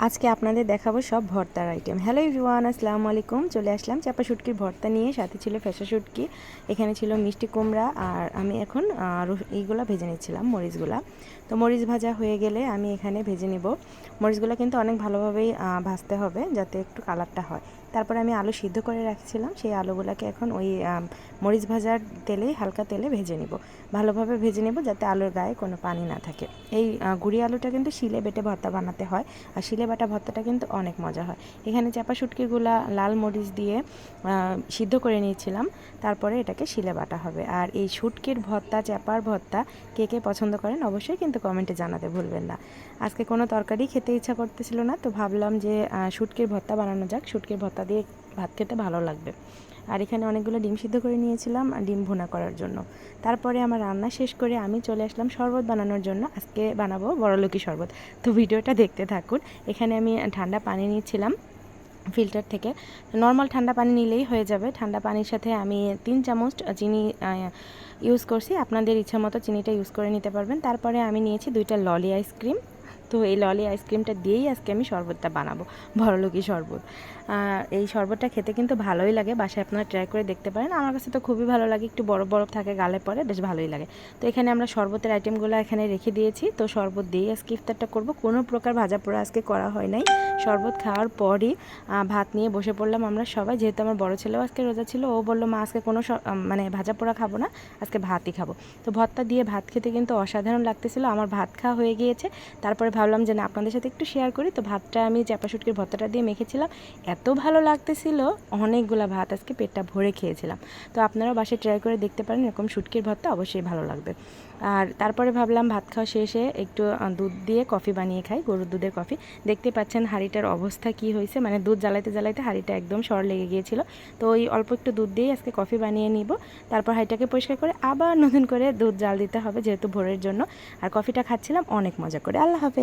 আজকে আপনাদের দেখাবো সব ভর্তার আইটেম। হ্যালো এভরিওয়ান, আসসালামু আলাইকুম। চলে আসলাম চাপা শুটকির ভর্তা নিয়ে, সাথে ছিল ফেসা শুটকি, এখানে ছিল মিষ্টি কুমড়া, আর আমি এখন এইগুলো ভেজে নিচ্ছিলাম, মরিচগুলা। তো মরিচ ভাজা হয়ে গেলে আমি এখানে ভেজে নিব। মরিচগুলো কিন্তু অনেক ভালোভাবেই ভাজতে হবে যাতে একটু কালারটা হয়। তারপরে আমি আলু সিদ্ধ করে রাখছিলাম, সেই আলুগুলোকে এখন ওই মরিচ ভাজার তেলেই হালকা তেলে ভেজে নিব, ভালোভাবে ভেজে নেব যাতে আলুর গায়ে কোনো পানি না থাকে। এই গুঁড়ি আলুটা কিন্তু শিলে বেটে ভর্তা বানাতে হয়, আর শিলে বাটা ভর্তাটা কিন্তু অনেক মজা হয়। এখানে চাপা শুটকিগুলা লাল মরিচ দিয়ে সিদ্ধ করে নিয়েছিলাম, তারপরে এটাকে শিলে বাটা হবে। আর এই শুটকির ভর্তা, চাপার ভর্তা কে কে পছন্দ করেন অবশ্যই কিন্তু কমেন্টে জানাতে ভুলবেন না। আজকে কোনো তরকারি খেতে ইচ্ছা করতেছিল না, তো ভাবলাম যে শুটকির ভর্তা বানানো যাক, শুটকির ভর্তা দিয়ে ভাত খেতে ভালো লাগবে। আর এখানে অনেকগুলো ডিম সিদ্ধ করে নিয়েছিলাম ডিম ভুনা করার জন্য। তারপরে আমার রান্না শেষ করে আমি চলে আসলাম শরবত বানানোর জন্য। আজকে বানাবো বড়লোকি শরবত, তো ভিডিওটা দেখতে থাকুন। এখানে আমি ঠান্ডা পানি নিচ্ছিলাম ফিল্টার থেকে। নর্মাল ঠান্ডা পানি নিলেই হয়ে যাবে। ঠান্ডা পানির সাথে আমি 3 চামচ চিনি ইউজ করছি, আপনাদের ইচ্ছা মতো চিনিটা ইউজ করে নিতে পারবেন। তারপরে আমি নিয়েছি 2টা ললি আইসক্রিম। তো এই ললি আইসক্রিমটা দিয়েই আজকে আমি শরবতটা বানাবো, বড়লোকি শরবত। এই শরবতটা খেতে কিন্তু ভালোই লাগে, বাসায় আপনারা ট্রাই করে দেখতে পারেন। আমার কাছে তো খুবই ভালো লাগে, একটু বরফ বরফ থাকে গালে পরে, বেশ ভালোই লাগে। তো এখানে আমরা শরবতের আইটেমগুলো এখানে রেখে দিয়েছি। তো শরবত দিয়েই আজকে ইফতারটা করবো, কোনো প্রকার ভাজা পোড়া আজকে করা হয় নাই। শরবত খাওয়ার পরই ভাত নিয়ে বসে পড়লাম আমরা সবাই। যেহেতু আমার বড় ছেলেও আজকে রোজা ছিল, ও বললো মা আজকে কোনো মানে ভাজা পোড়া খাবো না, আজকে ভাতই খাবো। তো ভর্তা দিয়ে ভাত খেতে কিন্তু অসাধারণ লাগতেছিল। আমার ভাত খাওয়া হয়ে গিয়েছে, তারপরে ভাবলাম যে না, আপনাদের সাথে একটু শেয়ার করি। তো ভাতটা আমি চাপা শুটকির ভর্তাটা দিয়ে মেখেছিলাম, এত ভালো লাগতেছিল, অনেকগুলা ভাত আজকে পেটটা ভরে খেয়েছিলাম। তো আপনারাও বাসায় ট্রাই করে দেখতে পারেন, এরকম শুটকির ভর্তা অবশ্যই ভালো লাগবে। আর তারপরে ভাবলাম ভাত খাওয়া শেষে একটু দুধ দিয়ে কফি বানিয়ে খাই, গরুর দুধের কফি। দেখতে পাচ্ছেন হাঁড়িটার অবস্থা কি হয়েছে, মানে দুধ জ্বালাইতে জ্বালাইতে হাঁড়িটা একদম সর লেগে গিয়েছিল। তো ওই অল্প একটু দুধ দিয়েই আজকে কফি বানিয়ে নিব। তারপর হাঁড়িটাকে পরিষ্কার করে আবার নতুন করে দুধ জাল দিতে হবে, যেহেতু ভোরের জন্য। আর কফিটা খাচ্ছিলাম অনেক মজা করে। আল্লাহ হাফেজ।